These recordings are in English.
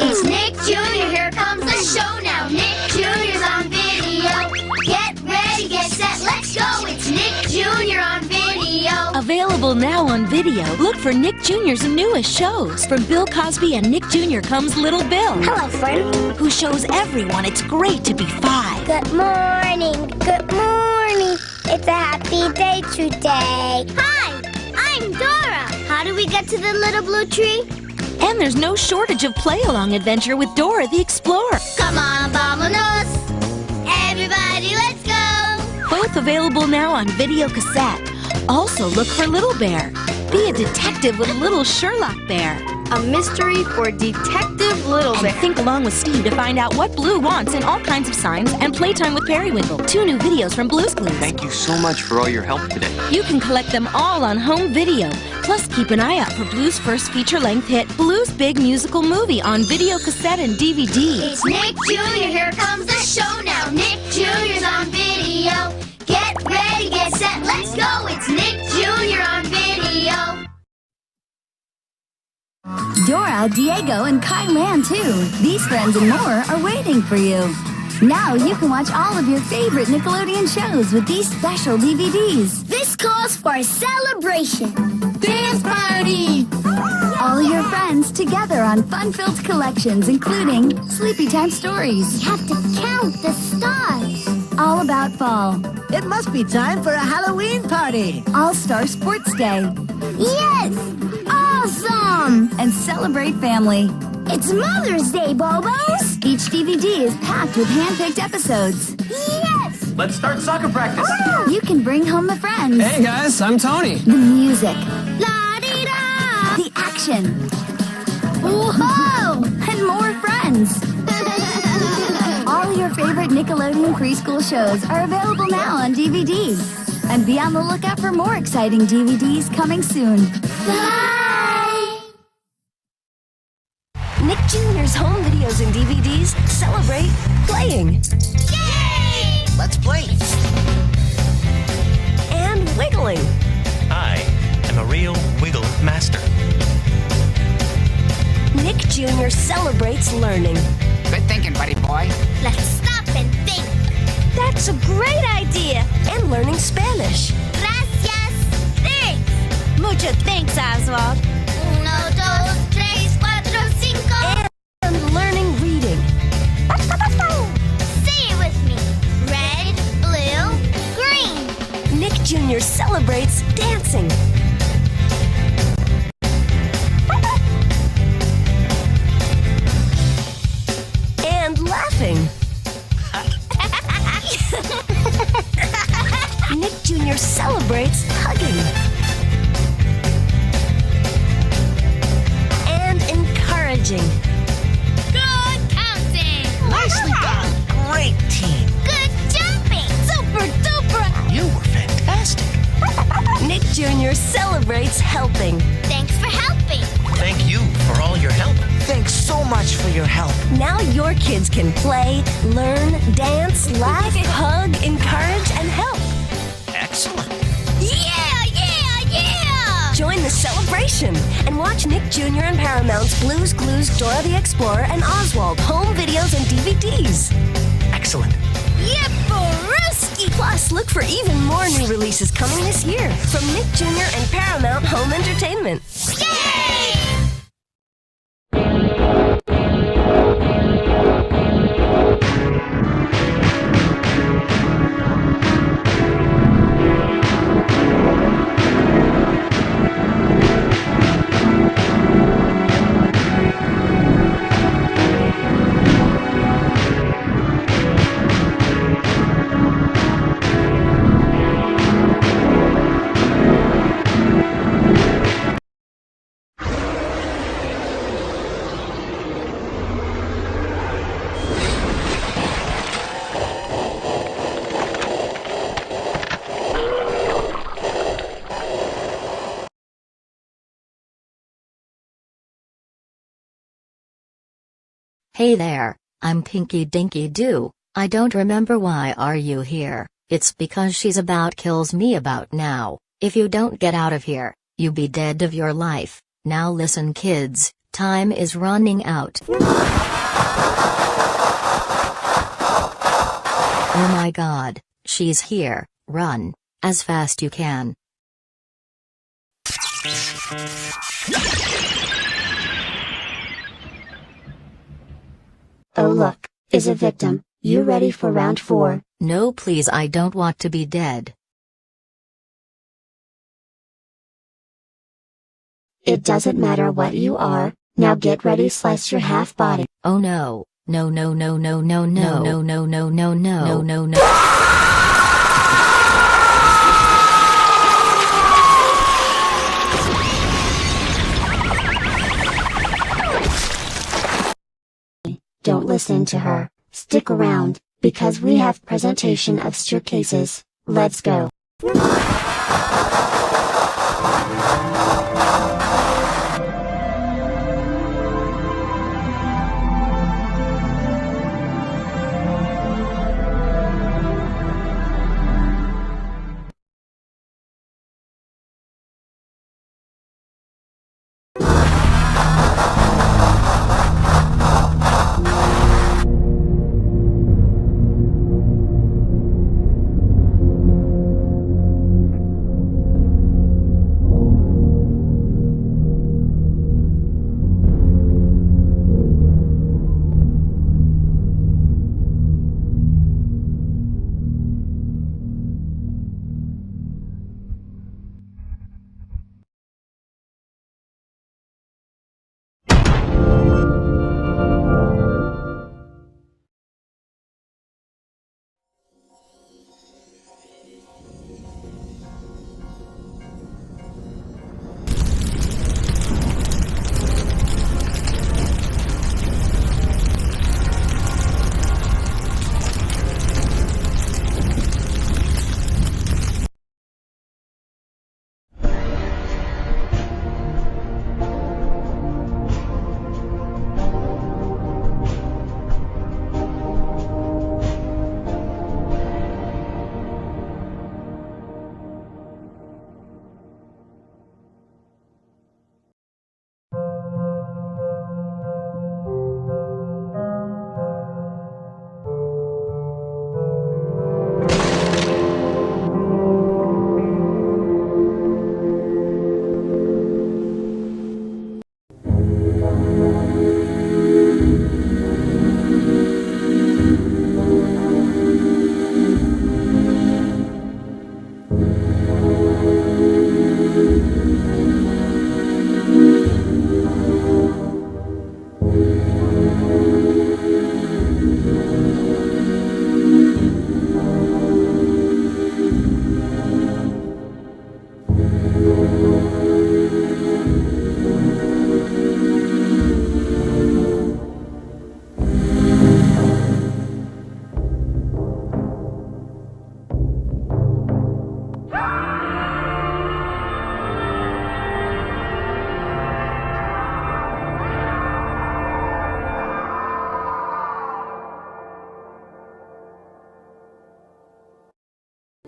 It's Nick Jr., here comes the show now. Nick Jr.'s on video. Get ready, get set, let's go. It's Nick Jr. on video. Available now on video. Look for Nick Jr.'s newest shows. From Bill Cosby and Nick Jr. comes Little Bill. Hello, friend. Who shows everyone it's great to be 5. Good morning. Good morning. It's a happy day today. Hi, I'm Dora. How do we get to the little blue tree? And there's no shortage of play-along adventure with Dora the Explorer. Come on, vámonos. Everybody, let's go. Both available now on video cassette. Also look for Little Bear. Be a detective with Little Sherlock Bear. A mystery for Detective Little Bear. And think along with Steve to find out what Blue wants in all kinds of signs and playtime with Periwinkle. 2 new videos from Blue's Clues. Thank you so much for all your help today. You can collect them all on home video. Plus, keep an eye out for Blue's first feature-length hit, Blue's Big Musical Movie, on video cassette and DVD. It's Nick Jr., here comes the show now. Nick Jr.'s on video. Get ready, get set, let's go. It's Nick Jr. on video. Dora, Diego, and Kai Lan, too. These friends and more are waiting for you. Now you can watch all of your favorite Nickelodeon shows with these special DVDs. This calls for a celebration. Dance party! All your friends together on fun-filled collections, including Sleepytime Stories. You have to count the stars. All about fall. It must be time for a Halloween party. All-Star Sports Day. Yes! Awesome! And Celebrate Family. It's Mother's Day, Bobos! Each DVD is packed with hand-picked episodes. Yes! Let's start soccer practice. You can bring home the friends. Hey guys, I'm Tony. The music. La-dee-da! The action. Whoa! And more friends. All your favorite Nickelodeon preschool shows are available now on DVD. And be on the lookout for more exciting DVDs coming soon. Bye! Nick Jr.'s home videos and DVDs celebrate playing. Yay! Let's play. And wiggling. I am a real wiggle master. Nick Jr. celebrates learning. Good thinking, buddy boy. Let's stop and think. That's a great idea. And learning Spanish. Gracias. Thanks. Mucho thanks, Oswald. 1, 2, 3, 4, 5. And learning reading. Say it with me. Red, blue, green. Nick Jr. celebrates dancing. And laughing. Nick Jr. celebrates hugging. And encouraging. Good counting. Nicely done. Great team. Good jumping. Super duper! You were fantastic. Nick Jr. celebrates helping. Thanks for helping. Thank you for all your help. Thanks so much for your help. Now your kids can play, learn, dance, laugh, hug, encourage, and help. Excellent. Yeah, yeah, yeah. Join the celebration and watch Nick Jr. and Paramount's Blue's Clues, Dora the Explorer, and Oswald home videos and DVDs. Excellent. Yipperooski. Plus, look for even more new releases coming this year from Nick Jr. and Paramount Home Entertainment. Yay! Hey there, I'm Pinky Dinky Doo. I don't remember why are you here. It's because she's about kills me about now. If you don't get out of here, you be dead of your life. Now listen kids, Time is running out. Oh my god, she's here. Run, as fast you can. Oh look, is a victim. You ready for round 4? No please, I don't want to be dead. It doesn't matter what you are, now get ready, slice your half body. Oh no, no no no no no no no no no no no no no. Don't listen to her, stick around, because we have presentation of staircases. Let's go.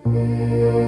Thank you.